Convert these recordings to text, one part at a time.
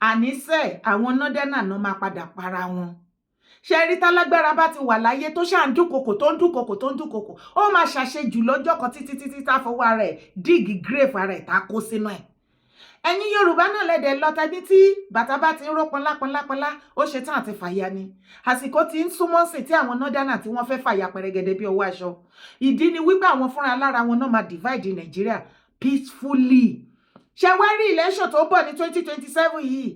àníṣe àwọn nọ́dẹ́nà náà máa padà para wọn. ṣe rí tálágbára bá ti wà láyé tó ṣáà ń dúnkokò tó ń dúnkokò tó ń dúnkokò ó máa ṣàṣejù lọ́jọ́ kan títí tá fọwọ́ ara ẹ̀ díìgì gírèfù ara ẹ̀ tá kó sínú ẹ̀. ẹ̀yin Yorùbá náà lẹ́dẹ̀ lọ́ta ní tí bàtà bá ti ń ró pọnlápọnlápọnlá ó ṣe tán àti fàya ni. àsìkò tí ń súnmọ́ sí tí àwọn nọ́dẹ́nà tí wọ́n fẹ́ fàya pẹrẹgẹdẹ bí ọwọ́ aṣọ. ìdí ni wípé àwọn fúnra lára wọn náà máa divide Nàìjíríà peacefully. ṣe wá rí election tó bọ̀ ní 2027 yìí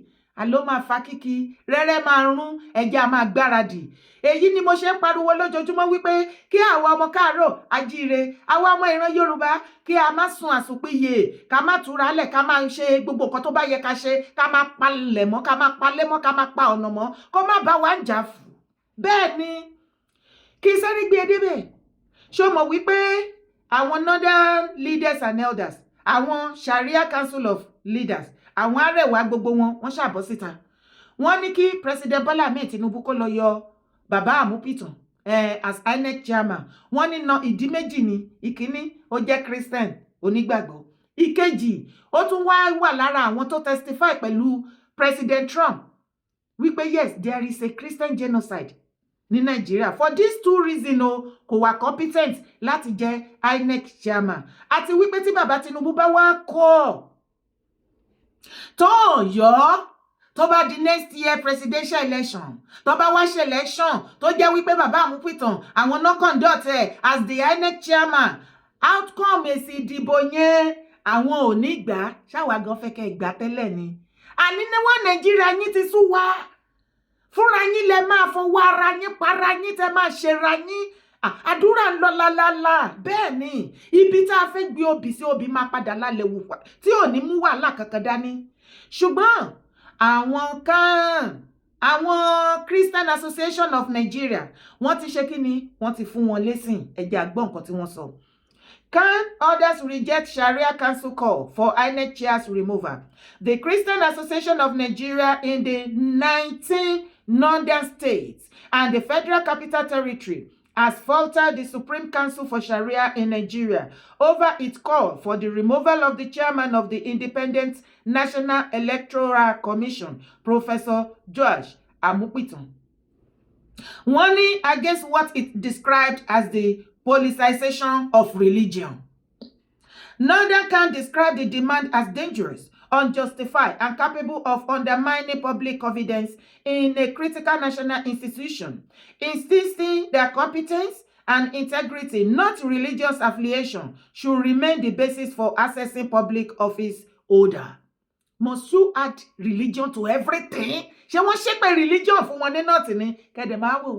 àló máa fa kíkí rẹ́rẹ́ máa rún ẹja máa gbáradì. èyí ni mo ṣe ń pariwo lójoojúmọ́ wípé kí àwọn ọmọ káàárọ̀ ajíire àwọn ọmọ ìran Yorùbá kí a má sun àsùnpìyè ká má túra lẹ̀ ká má ṣe gbogbo nǹkan tó bá yẹ ká ṣe ká má palẹ̀ mọ́ ká má palẹ̀ mọ́ ká má pa ọ̀nà mọ́ kó má bá wa ń jà fún. bẹ́ẹ̀ ni kí sẹ́rí gbé débẹ̀ ṣó mọ̀ wípé àwọn northern leaders and elders àwọn Sharia Council of Leaders àwọn arẹwà gbogbo wọn ṣàbọ̀ síta wọ́n ní kí President Bola Ahmed Tinubu kó lọ yọ bàbá Àmúpìtàn as INEC chairman. wọ́n ní ìdí méjì ni ìkíní ó jẹ́ Christian onígbàgbọ́ ìkejì ó tún wà lára àwọn tó testify pẹ̀lú President Trump wípé yes there is a Christian genocide ní Nàìjíríà. For these two reasons kò wà competent láti jẹ́ INEC chairman àti wípé tí bàbá Tinubu bá wá kọ́ tó yọ tó bá di next year presidential election tó bá wá ṣe election tó jẹ́ wípé bàbá Àmúpìtàn àwọn náà conduct as the INEC chairman outcome èsì ìdìbò yẹn àwọn ò ní gbà ṣáwa gan fẹ́ kẹ́ gbà tẹ́lẹ̀ ni. àní níwọ̀n Nàìjíríà yín ti sú wa fúnra yín lẹ máa fọwọ́ ara yín para yín tẹ máa ṣera yín àdúrà ń lọ lálálá. bẹ́ẹ̀ ni ibi tá a fẹ́ gbé obì sí obì máa padà lálẹ́ wù tí ò ní mú wàhálà kankan dání. ṣùgbọ́n àwọn Christian Association of Nigeria wọ́n ti ṣe kí ni wọ́n ti fún wọn lésìn ẹ̀jẹ̀ àgbọ̀ nǹkan tí wọ́n sọ. Can others reject Sharia Council call for INEC chair's removal? The Christian Association of Nigeria in the 19 northern states and the Federal Capital Territory has faltered the Supreme Council for Sharia in Nigeria over its call for the removal of the chairman of the Independent National Electoral Commission, Professor George Àmúpìtàn. Wọ́n ní against what it described as the politicization of religion. Northern can describe the demand as dangerous, unjustified, and capable of undermining public confidence in a critical national institution, insisting that competence and integrity, not religious affiliation, should remain the basis for accessing public office holder. Must you add religion to everything? Ṣé wọ́n ṣépè religion fún wọn ní nọ́ọ̀tì ni? Kẹ́dẹ̀ máa wò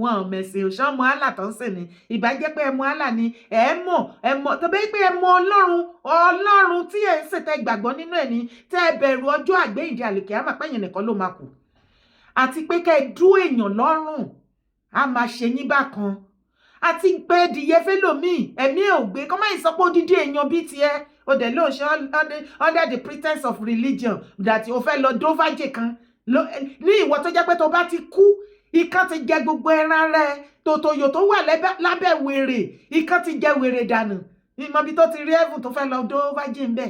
wọn mẹ̀sìn òṣàn mọ́ àlà tó ń sìn ni. Ìbàjẹ́ pé ẹ mọ àlà ni ẹ mọ̀ tó bẹ́ẹ̀ pé ẹ mọ Ọlọ́run tí ẹ ń ṣètẹ́ gbàgbọ́ nínú ẹ̀ ni tẹ́ ẹ bẹ̀rù ọjọ́ àgbéyìnde àlìkìyámà pẹ́yìn nìkan ló máa kù. Àti pé kẹ́ ẹ dú èèyàn lọ́rùn á máa ṣe yín bákan. Àti pé dìyẹ fẹ́lòmíì ẹ̀mí ò gbé kọ́ máa ń sọ pé odidi èèyàn bíi tiẹ̀ o dẹ̀ ló ṣe under the pretense of religion that o fẹ́ lọ dóvájì kan ní ìwọ tó jẹ́ pé tó bá ti kú ikán ti jẹ gbogbo ẹran rẹ tòtòyò tó wà lábẹ́ wèrè ikán ti jẹ wèrè dànù ìmọ̀ bí tó ti rí ẹ̀fùn tó fẹ́ lọ dóvájì ń bẹ̀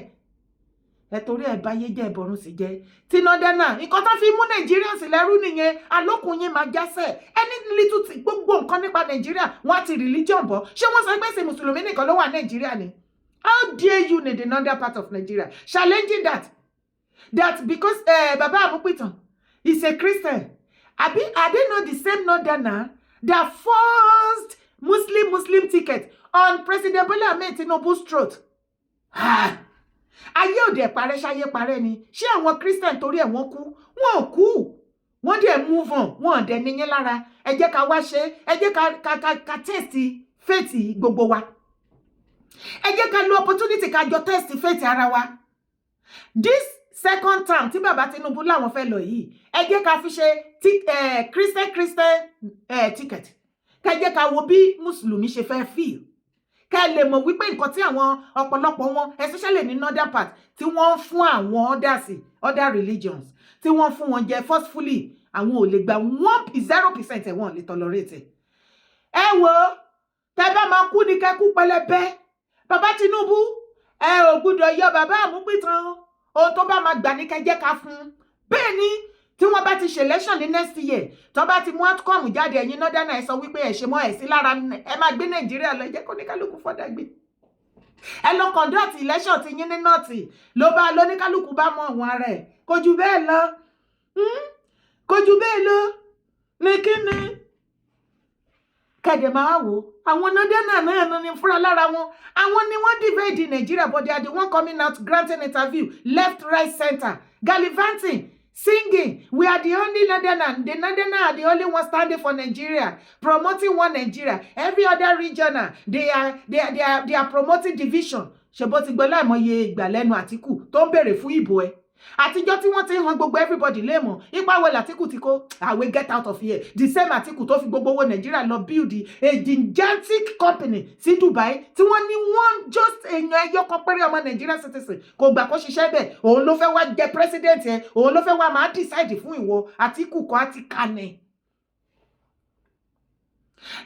ẹ torí ẹ̀ báyé jẹ́ ìbọ̀rùn sì jẹ́ tinadẹ́nà nǹkan tó fi mú Nàìjíríà sí lẹ́rú nìyẹn alókun yín máa jásẹ̀ ẹni little ti gbogbo nǹkan nípa Nàìjíríà wọ́n á ti religion bọ̀ ṣé wọ́n sọ pé ṣe mùsùlùmí nìkan ló wà Nàìjíríà ni. How dare you in the northern part of Nigeria challenging that because Baba Àmúpìtàn is a Christian. Are they not the same northerner that forced Muslim ticket on President Bola Ahmed Tinubu's throat? Ayé òde parẹ́ ṣayé parẹ́ ni. Ṣé àwọn Christian torí ẹ̀ wọ́n kú? Wọ́n ò kú. Wọ́n dẹ̀ move on. Wọ́n dẹ̀ níyẹn lára. Ẹ jẹ́ ká wá ṣe. Ẹ jẹ́ ká test faith gbogbo wa. Ẹ jẹ́ ká lo opportunity ká jọ test faith ara wa. This second term tí bàbá Tinubu láwọn fẹ́ lọ yìí ẹ jẹ́ ká fi ṣe Christian ticket ká jẹ́ ká wo bí mùsùlùmí ṣe fẹ́ feel ká lè mọ̀ wípé nǹkan tí àwọn ọ̀pọ̀lọpọ̀ wọn especially ní northern part tí wọ́n fún àwọn other religions tí wọ́n fún wọn jẹ forcefully àwọn ò lè gba 0% ẹ̀wọ̀n lè tolerate ẹ wo tẹ́ bá máa kú ní kẹ́kú pẹlẹbẹ bàbá Tinubu ẹ ò gbúdọ̀ yọ bàbá Àmúpìtàn ohun tó bá máa gbà ní kẹjẹ́ ká fún bẹ́ẹ̀ ni tí wọ́n bá ti ṣe election ní next year tó bá ti mú outcome jáde ẹ̀yin northern ẹ sọ wípé ẹ ṣe mọ́ ẹ̀ sí lára ẹ máa gbé Nàìjíríà lọ jẹ́ kó ní kálukú fọ́dà gbé ẹ lọ conduct election ti yín ní north ló bá lóníkálukú bá mọ àwọn ara ẹ̀ kò jù bẹ́ẹ̀ lọ kò jù bẹ́ẹ̀ lọ ní kíni kẹ̀dẹ̀ máa wò àwọn northern náà ní fúnra lára wọn àwọn ni wọ́n divide Nigeria but they are the one coming out granting interview left right center gallivanting singing we are the only northern the northern are the only one standing for Nigeria promoting one Nigeria every other regional they are promoting division ṣebó ti gbọ́ láìmọye ìgbà lẹ́nu Àtíkù tó ń béèrè fún ìbò ẹ̀ àtijọ́ tí wọ́n ti hàn gbogbo everybody léèmọ̀ ipa wo l'Àtíkù ti kó àwẹ̀ get out of here the same Àtíkù tó fi gbogbo owó Nàìjíríà lọ build a gigantic company sí Dubai tí wọ́n ní wọ́n just èèyàn ẹyọ kan péré ọmọ Nàìjíríà citizen kò gbà kó ṣiṣẹ́ bẹ́ẹ̀ òun ló fẹ́ wá jẹ president ẹ̀ òun ló fẹ́ wá máa decide fún ìwọ Àtíkù kan àti kànẹ́.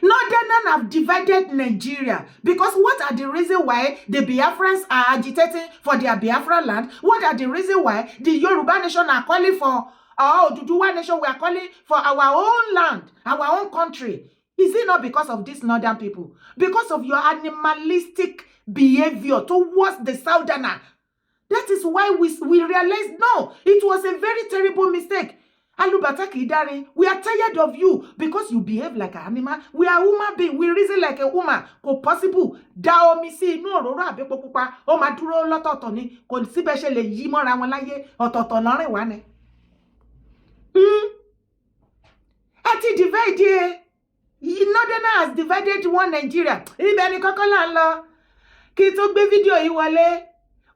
Northerners have divided Nigeria because what are the reason why the Biafrans are agitating for their Biafra land? What are the reason why the Yoruba nation are calling for Oduduwa nation? We are calling for our own land, our own country. Is it not because of these northern people? Because of your animalistic behavior towards the southerner? That is why we realized, no, it was a very terrible mistake. Alubata Kidari, we are tired of you because you behave like an animal. We are human being. We reason like a woman. Kò possible. Da omi sí inú òróró àbẹ́pọ̀ pupa. Ó máa dúró lọ́tọ̀ọ̀tọ̀ ni. Kò sí bẹ́ẹ̀ ṣe lè yí mọ́ra wọn láyé. Ọ̀tọ̀ọ̀tọ̀ lọ́rìn wá ni. Ẹ ti divide. Northerners has divided one Nigeria. Ibẹ̀ ni kọ́kọ́ là ń lọ. Kí tó gbé fídíò yìí wọlé.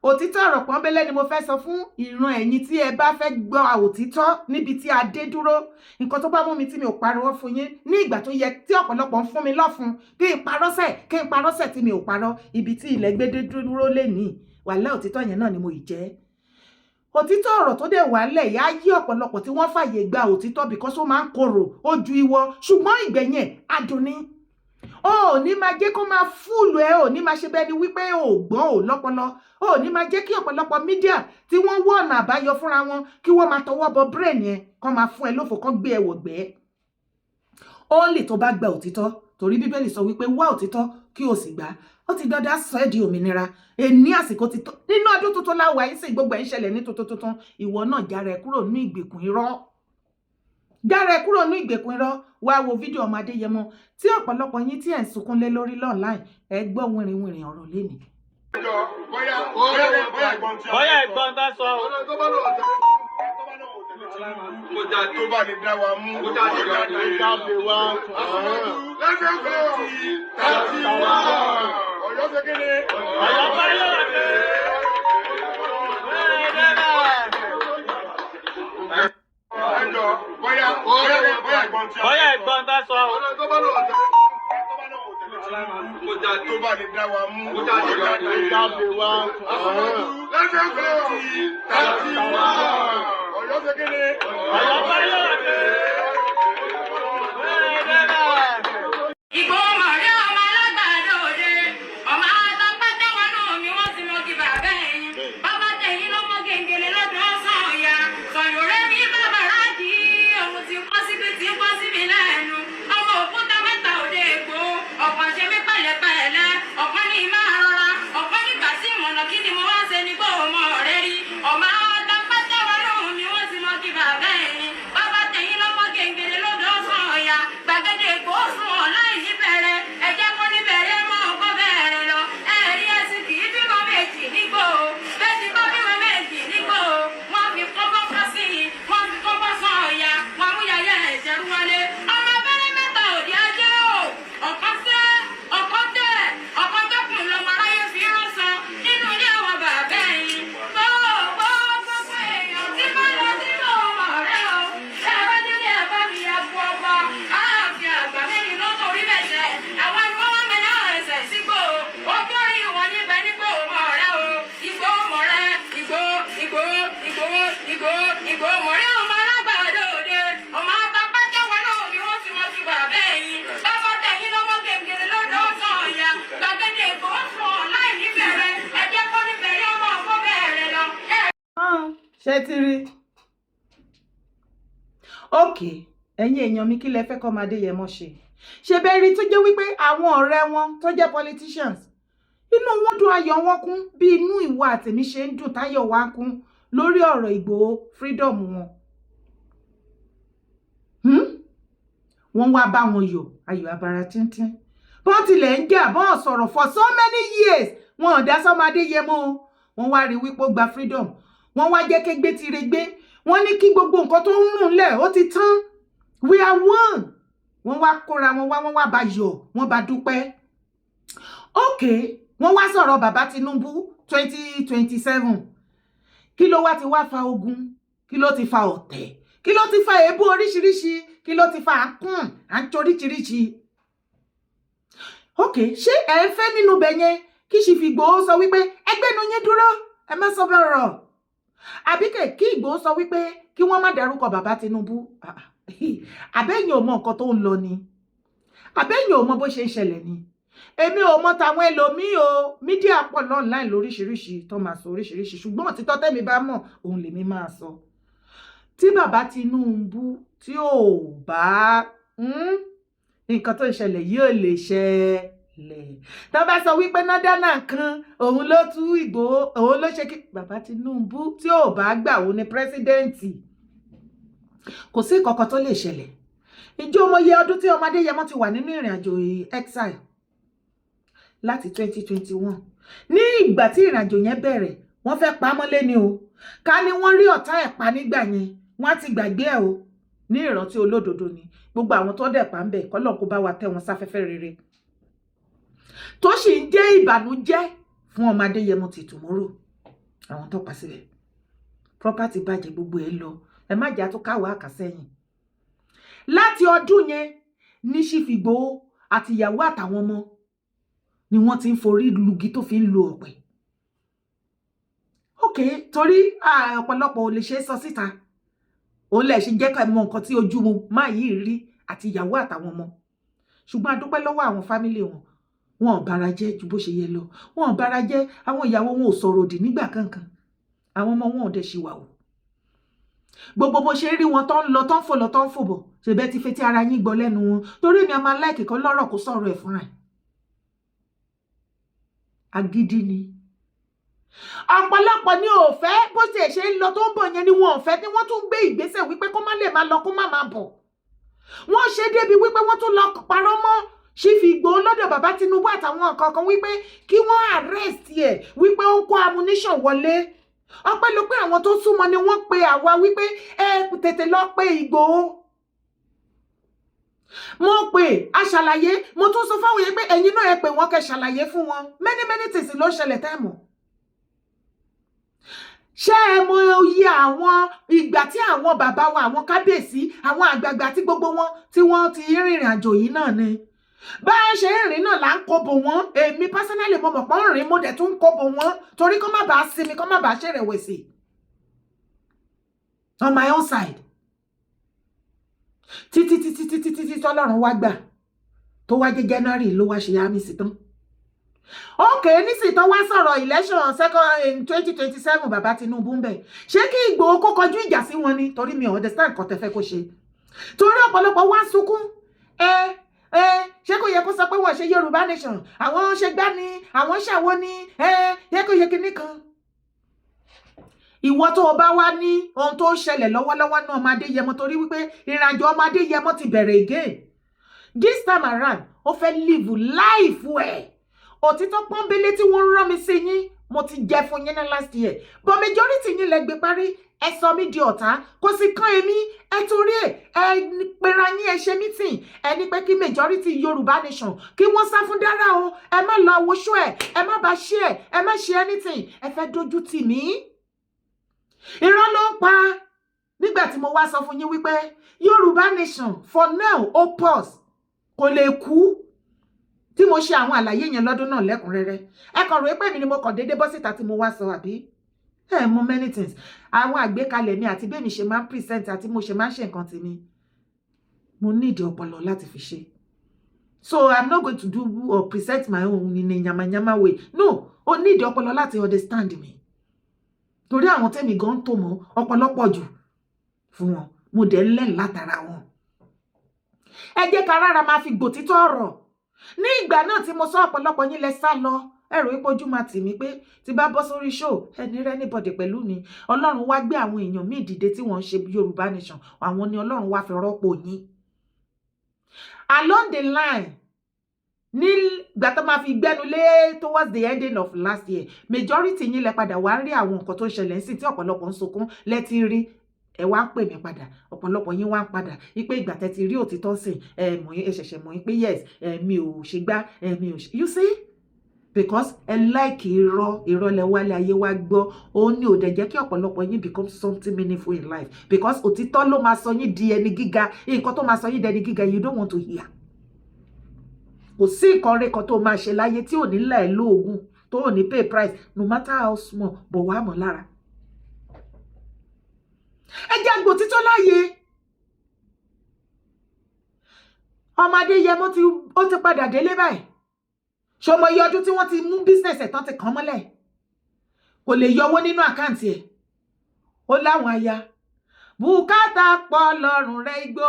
Òtítọ́ ọ̀rọ̀ pọ́nbélé ni mo fẹ́ sọ fún ìran ẹ̀yin tí ẹ bá fẹ́ gbọ́ òtítọ́ níbi tí a dé dúró. Nǹkan tó bá mú mi tí mi ò pariwo fún yín ní ìgbà tó yẹ tí ọ̀pọ̀lọpọ̀ ń fún mi lọ́fun kí n parọ́sẹ̀ tí mi ò parọ́ ibi tí ilẹ̀ gbé dé dúró lénìí. Wàhálà òtítọ́ yẹn náà ni mo ì jẹ́. Òtítọ́ ọ̀rọ̀ tó dẹ̀ wà lẹ̀ yá yí ọ̀pọ̀lọpọ̀ tí wọ́n fàyè gba òtítọ́ because ó máa ń korò ó ju ìwọ ṣùgbọ́n ìgbẹ̀yìn adùn ni. Ó ní máa jẹ́ kó máa fúlù ẹ ó ní máa ṣe bẹ́ẹ̀ ni wípé ó gbọ́n ó lọ́pọlọ ó ní máa jẹ́ kí ọ̀pọ̀lọpọ̀ mídíà tí wọ́n wọ́ ọ̀nà àbáyọ fúnra wọn kí wọ́n máa tọwọ́ bọ brain yẹn kó máa fún ẹ lófo kó gbé ẹ wọ̀gbẹ́. Only tó bá gba òtítọ́ torí Bíbélì sọ wípé wá òtítọ́ kí o sì gbà ó ti dandan sọ ẹ́ di òmìnira ní àsìkò ti tó nínú ọdún tuntun láwa yìí sì gbogbo ẹ̀ ń ṣẹlẹ̀ ní tuntun ìwọ náà jára ẹ kúrò ní ìgbèkùn irọ́. Jára ẹ kúrò ní ìgbèkùn irọ́ wá wo fídíò ọmọ Adéyẹmọ tí ọ̀pọ̀lọpọ̀ yín tí ẹ̀ ń sunkún lé lórí online ẹ gbọ́ wìrìwìrì ọ̀rọ̀ lénìí. Bóyá ẹ̀gbọ́n tá sọ. Kódà tó bá lè dá wa mú. Kódà tó bá lè dá wa mú. Lẹ́sẹ̀ fẹ́ tàbí wá. Ọ̀yọ́ ṣe kéde. Ọ̀yọ́ báyọ̀ ṣe. Bóyá ẹ̀gbọ́n tá sọ. Kódà tó bá lè dá wa mú. Kódà tó bá lè dá wa mú. Lẹ́sẹ̀ fẹ́ tàbí wá. Ọ̀yọ́ ṣe kéde. Ọ̀yọ́ báyọ̀ ṣe. Ṣé ti rí Okay, ẹ̀yin èèyàn mi kí lẹ fẹ́ kọ́ Adéyẹmọ ṣe? Ṣé bẹ́ẹ̀ rí tó jẹ́ wípé àwọn ọ̀rẹ́ wọn tó jẹ́ politicians inú wọn dùn ayọ̀ wọn kún bí inú ìwọ àtèmi ṣe ń dùn táyọ̀ wá kún lórí ọ̀rọ̀ Ìgbòho freedom wọn. Wọ́n wá bá wọn yọ̀ ayọ̀ abara tíntín. Bọ́n tilẹ̀ ń jà bọ́n sọ̀rọ̀ for so many years wọn ò dá sọ́mọ Adéyẹmọ o. Wọ́n wá rí wípé ó gba freedom. Wọ́n wá jẹ́ kégbé tirégbé. Wọ́n ní kí gbogbo nǹkan tó ń rùn lẹ̀ ó ti tán. We are one. Wọ́n wá kóra wọn wá bá yọ̀ wọ́n bá dúpẹ́. Okay, wọ́n wá sọ̀rọ̀ bàbá Tinubu 2027. Kí ló wá ti wá fa ogun? Kí ló ti fa ọ̀tẹ̀? Kí ló ti fa èébú oríṣiríṣi? Kí ló ti fa àǹtoríṣiríṣi? Okay, ṣé ẹ ń fẹ́ nínú bẹ̀ yẹn kí Chief Igboho sọ wípé ẹgbẹ́nu yín dúró ẹ má sọ bọ̀rọ̀? Àbí kí Igboho sọ wípé kí wọ́n má dárúkọ bàbá Tinubu? Àbẹ́yìn ò mọ nǹkan tó ń lọ ni? Àbẹ́yìn ò mọ bó ṣe ń ṣẹlẹ̀ ni? Èmi ò mọ tàwọn ẹlòmíì o, mídíà pọ̀ online lóríṣiríṣi tó máa sọ oríṣiríṣi ṣùgbọ́n òtítọ́ tẹ́mi bá mọ̀ òun lèmi máa sọ. Tí bàbá Tinubu tí ò bá nǹkan tó ń ṣẹlẹ̀ yóò lè ṣẹlẹ̀. Tó bá sọ wípé nádánà kan òun ló tú Ìgbòho òun ló ṣe kí bàbá Tinubu tí ò bá gbà òun ni pírẹsidẹ́ǹtì kò sí kankan tó lè ṣẹlẹ̀. Ìjọ ọmọye ọdún tí ọmọ Adéyẹmọ ti wà nínú ìrìn àjò exile láti 2021. Ní ìgbà tí ìrìn àjò yẹn bẹ̀rẹ̀ wọ́n fẹ́ pa á mọ́lé ni o. Ká ní wọ́n rí ọ̀tá ẹ̀ pa nígbà yẹn wọ́n á ti gbàgbé ẹ̀ o. Ní ìrántí olódodo ni gbogbo àwọn tó dẹ̀ pa ń bẹ̀ kọ́lọ̀ kó bá wa tẹ́ wọn sáfẹ́fẹ́ rere. Tó sì ń jẹ́ ìbànújẹ́ fún ọmọ Adéyẹmọ ti tomorrow. Àwọn tó pa sílẹ̀ property bàjẹ́ gbogbo ẹ̀ lọ. Ẹ má jà tó káwọ́ àkàsẹ́yìn. Láti ọdún yẹn ní Chief Igboho àti ìyàwó àtàwọn ọmọ ni wọ́n ti ń forí lugi tó fi ń lo ọ̀pẹ. Okay, torí ọ̀pọ̀lọpọ̀ ò lè ṣe sọ síta. Òun lè ṣe jẹ́ ká mọ nǹkan tí ojú wọn máa yìí rí àti ìyàwó àtàwọn ọmọ. Ṣùgbọ́n a dúpẹ́ lọ́wọ́ àwọn fámílì wọn. Wọn ò bára jẹ́ ju bó ṣe yẹ lọ. Wọn ò bára jẹ́ àwọn ìyàwó wọn ò sọ̀rọ̀ òdì nígbà kankan. Àwọn ọmọ wọn ò dẹ̀ ṣìwàwù. Gbogbo bó ṣe rí wọn tó ń lọ tó ń fò lọ tó ń fò bọ̀ ṣèbẹ́ ti fetí ara yín gbọ́ lẹ́nu wọn. Torí mi a máa láìkì kan lọ́rọ̀ kó sọ̀rọ̀ ẹ̀ fúnra ẹ̀. Agídí ni. Ọ̀pọ̀lọpọ̀ ni ò fẹ́ bó ṣe ṣe ń lọ tó ń bọ̀ yẹn ni wọn ò fẹ́ tí wọ́n tún gbé ìgbésẹ̀ wípé kó má lè máa lọ kó má máa bọ̀. Wọ́n ṣe débi wípé wọ́n tún lọ parọ́ mọ́ Chief Igboho lọ́dọ̀ bàbá Tinubu àtàwọn kankan wípé kí wọ́n arrest ẹ̀ wípé ó ń kó ammunition wọlé. Ọpẹ́lọpẹ́ àwọn tó súnmọ́ ni wọ́n pe àwa wípé ẹ tètè lọ pe Igboho. Mo pè aṣàlàyé mo tún sọ fáwọn yẹn pé ẹ̀yin náà ẹ pè wọ́n kẹ́ ṣàlàyé fún wọn. Many things ló ṣẹlẹ̀ tẹ́ mọ̀. Ṣé ẹ mọ iye àwọn ìgbà tí àwọn bàbá wa àwọn kábíyèsí àwọn àgbààgbà tí gbogbo wọn tí wọ́n ti rìnrìn àjò yìí náà ni? Bá a ṣe rìn náà là ń kóbo wọn. Èmi personally mo mọ̀ pé ń rìn mo dẹ̀ tún ń kóbo wọn torí kó má bàa sinmi kó má bàa ṣèrèwèsì. On my own side. Títí tọ́lọ́run wá gbà tó wá jẹ́ January ló wá ṣe àmì sí tán. Okay, nísìnyí tó wá sọ̀rọ̀ election second in 2027 bàbá Tinubu ń bẹ̀. Ṣé kí Ìgbòho kó kọjú ìjà sí wọn ni? Torí mi ò understand nǹkan tẹ́ fẹ́ kó ṣe. Torí ọ̀pọ̀lọpọ̀ wá sunkún. Ṣé kò yẹ kó sọ pé wọ́n ṣe Yorùbá nation? Àwọn ṣe gbá ni, àwọn ṣàwo ni, yẹ kó yẹ kíní kan. Ìwọ tó o bá wá ní ohun tó ṣẹlẹ̀ lọ́wọ́lọ́wọ́ náà ọmọ Adéyẹmọ torí wípé ìrìnàjò ọmọ Adéyẹmọ ti bẹ̀rẹ̀ again. This time around, ó fẹ́ live life ẹ̀. Òtítọ́ pọ́nbélé tí wọ́n rán mi sí yín, mo ti jẹ fún yín ní last year. But majority yín lẹ gbé parí, ẹ sọ mí di ọ̀tá, kò sì kàn èmi, ẹ torí ẹ pera yín ẹ ṣe meeting, ẹ ní pé kí majority Yorùbá nation kí wọ́n sá fún Dára o, ẹ má lọ woṣú ẹ má bá ṣe ẹ má ṣe anything, ẹ fẹ́ dojú tì mí. Irọ́ ló ń pa nígbà tí mo wá sọ fún yín wípé Yorùbá nation for now ó pause kò lè kú. Tí mo ṣe àwọn àlàyé yẹn lọ́dún náà lẹ́kùnrẹ́rẹ́ ẹ kàn rò pé mi ni mo kàn déédéé bọ́ síta tí mo wá sọ àbí ẹ mọ many things àwọn àgbékalẹ̀ mi àti bẹ́ẹ̀ mi ṣe máa ń present àti mo ṣe máa ń ṣe nǹkan tèmi mo need ọpọlọ láti fi ṣe. So I'm not going to do or present my own in a yamayama way. No, o need ọpọlọ láti understand me. Torí àwọn tẹ́mi gan tó mọ́ ọ̀pọ̀lọpọ̀ jù fún wọn. mo dẹ̀ ń lẹ́nu látara wọn. Ẹ jẹ́ ká rárá máa fi gbòtítọ́ ọ̀rọ̀. Ní ìgbà náà tí mo sọ ọ̀pọ̀lọpọ̀ yín lẹ sá lọ, ẹ̀rọ ìpojú máa tì mí pé tí bá bọ́ sórí show ẹni rẹ́ anybody pẹ̀lú mi. Ọlọ́run wá gbé àwọn èèyàn míì dìde tí wọ́n ń ṣe Yorùbá Nation, àwọn ni Ọlọ́run wá fi rọ́pò yín. Along the line, ní ìgbà tó máa fi gbẹ́nu lé towards the ending of last year, majority yín lẹ padà wá rí àwọn nǹkan tó ń ṣẹlẹ̀ sí tí ọ̀pọ̀lọpọ̀ ń sunkún lẹ́tí rí. Ẹ wá ń pè mí padà, ọ̀pọ̀lọpọ̀ yín wá ń padà wípé ìgbà tẹ́ ti rí òtítọ́ sìn ẹ ṣẹ̀ṣẹ̀ mọ̀ pé yes mi ò ṣe gbá mi ò ṣe. You see, because ẹ like irọ́ lẹ wálé ayé wá gbọ́, òun ni ò dẹ̀ jẹ́ kí ọ̀pọ̀lọpọ̀ yín become something meaningful in life, because òtítọ́ ló máa sọ yín di ẹni gíga. Nǹkan tó máa sọ yín di ẹni gíga you don't want to hear. Kò sí nǹkan rẹ̀ kan tó máa ṣe láyé tí ò ní là ẹ́ lóògùn, tó ò ní pay price, no matter how small, bọ̀ wá mọ̀ lára. Ẹ jẹ́ àgbò títọ́ láyé. Ọmọ Adéyẹmọ ó ti padà délé báyìí. Ṣọmọ iye ọdún tí wọ́n ti mú business ẹ̀ tán ti kàn mọ́lẹ̀. Kò lè yọ owó nínú àkáǹtì ẹ̀. Ó láwọn aya. Bùkátà pọ̀ lọ́rùn rẹ̀ Igbó.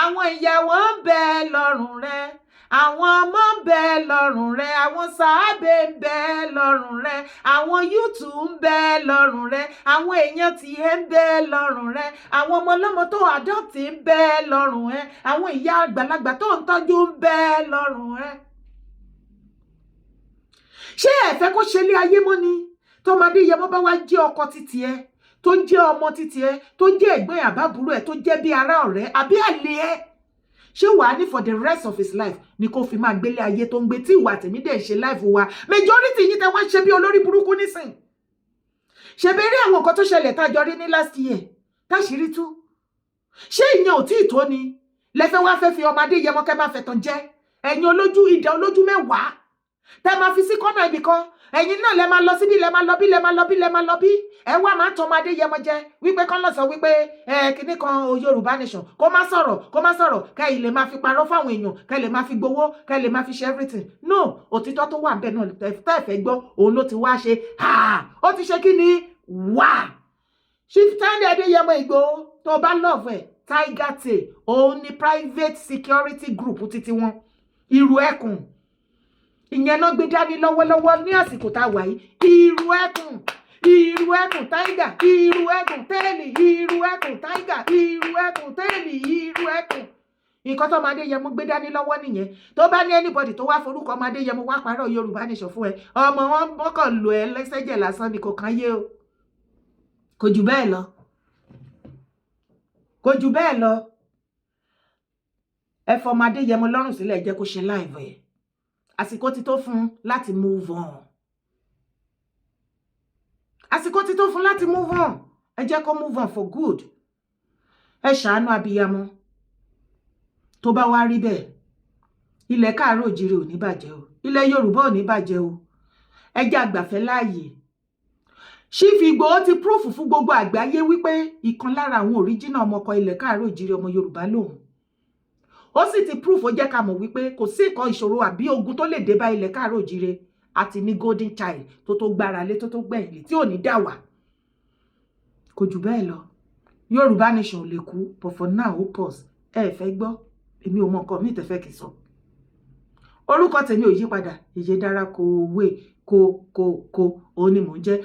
Àwọn ìyàwó ń bẹ lọ́rùn rẹ̀. Àwọn ọmọ ń bẹ lọ́rùn rẹ̀. Àwọn sàábé ń bẹ lọ́rùn rẹ̀. Àwọn yúùtù ń bẹ lọ́rùn rẹ̀. Àwọn èèyàn tí ẹ ń bẹ lọ́rùn rẹ̀. Àwọn ọmọ ọlọ́mọ tó adopt ń bẹ lọ́rùn rẹ̀. Àwọn ìyá àgbàlagbà tó ń tọ́jú ń bẹ lọ́rùn rẹ̀. Ṣé ẹ fẹ́ kó ṣe ilé ayé mọ́ ni? Tó máa Adéyẹmọ bá wá jẹ́ ọkọ títí ẹ, tó jẹ́ ọmọ títí ẹ, tó jẹ́ ẹ̀gbọ́n àbábúrò ẹ, tó jẹ́ bí ará ọ̀rẹ́ àbí àlè ẹ. Ṣé wàá ní for the rest of his life ni kó fi máa gbélé ayé tó ń gbé tí ìwà tèmi dẹ̀ ṣe life wa? Majority yín tẹ wá ń ṣe bí olórí burúkú nísìn. Ṣé bẹ́ẹ̀ rí àwọn nǹkan tó ṣẹlẹ̀ tá a jọ rí ní last year táṣìírí tú? Ṣé ìyẹn ò tí ì tó ni? Lẹ́fẹ́ wá fẹ́ fi ọmọ Adéyẹmọ kẹ́ máa fẹ̀tàn jẹ. Ẹ̀yin olójú ìdá olójú mẹ́wàá tẹ́ máa fi sí kọ́nà ibì kan. Ẹ̀yin náà lẹ máa lọ síbí, lẹ máa lọ bí, lẹ máa lọ bí, lẹ máa lọ bí. Ẹ wá máa tọ́ ọmọ Adéyẹmọ jẹ wípé kán lọ sọ wípé kinní kan Yorùbá Nation kó má sọ̀rọ̀ kẹ́ ilé máa fi parọ́ fáwọn èèyàn, kẹ́ lè máa fi gbowó, kẹ́ lè máa fi ṣe everything. No, òtítọ́ tó wà ń bẹ náà tẹ́ fẹ́ gbọ́ òun ló ti wá ṣe. Ó ti ṣe kí ni? Wá. Chief Sunday Adéyẹmọ Ìgbòho tó bá love ẹ̀ Tiger Tail, òun ni private security group títí wọn. Ìrù ẹkùn. Ìyẹn náà gbé dání lọ́wọ́lọ́wọ́ ní àsìkò tá a wà yìí. Ìrù ẹkùn Tiger, ìrù ẹkùn tẹ́ẹ̀lì, ìrù ẹkùn Tiger, ìrù ẹkùn tẹ́ẹ̀lì, ìrù ẹkùn. Nǹkan tó ọmọ Adéyẹmọ gbé dání lọ́wọ́ nìyẹn. Tó bá ní anybody tó wá forúkọ ọmọ Adéyẹmọ wá parọ́ Yorùbá Nation fún ẹ, ọmọ wọn kàn lò ẹ lẹ́sẹ̀jẹ̀ lásán ni kò kàn yé o. Kò jù bẹ́ẹ̀ lọ. Kò jù bẹ́ẹ̀ lọ. Ẹ fọmọ Adéyẹmọ lọ́rùn sílẹ̀ jẹ́ kó ṣe live ẹ̀. Àsìkò ti tó fún láti move on. Àsìkò ti tó fún láti move on. Ẹ jẹ́ kó move on for good. Ẹ ṣàánú abiyamọ. Tó bá wá rí bẹ́ẹ̀, ilẹ̀ Káàárọ̀ Oòjíire ò ní bàjẹ́ o. Ilẹ̀ Yorùbá ò ní bàjẹ́ o. Ẹ jẹ́ àgbàfẹ́ láàyè. Chief Igboho ti proof fún gbogbo àgbáyé wípé ìkan lára àwọn original ọmọkọ ilẹ̀ Káàárọ̀ Oòjíire ọmọ Yorùbá lòun. Ó sì ti proof ó jẹ́ ká mọ̀ wípé kò sí nǹkan ìṣòro àbí ogun tó lè dé bá ilẹ̀ Káàárọ̀ Oòjíire àti ní golden child tó gbára lé tó gbẹ̀yìn lé tí ò ní dà wá. Kò jù bẹ́ẹ̀ lọ. Yorùbá Nation ò lè kú, but for now ó pause. Ẹ fẹ́ gbọ́, èmi ò mọ nǹkan mi tẹ́ fẹ́ kí sọ. Orúkọ tèmi ò yí padà, Ìyèdára kò wé kò òun ni mò ń jẹ́.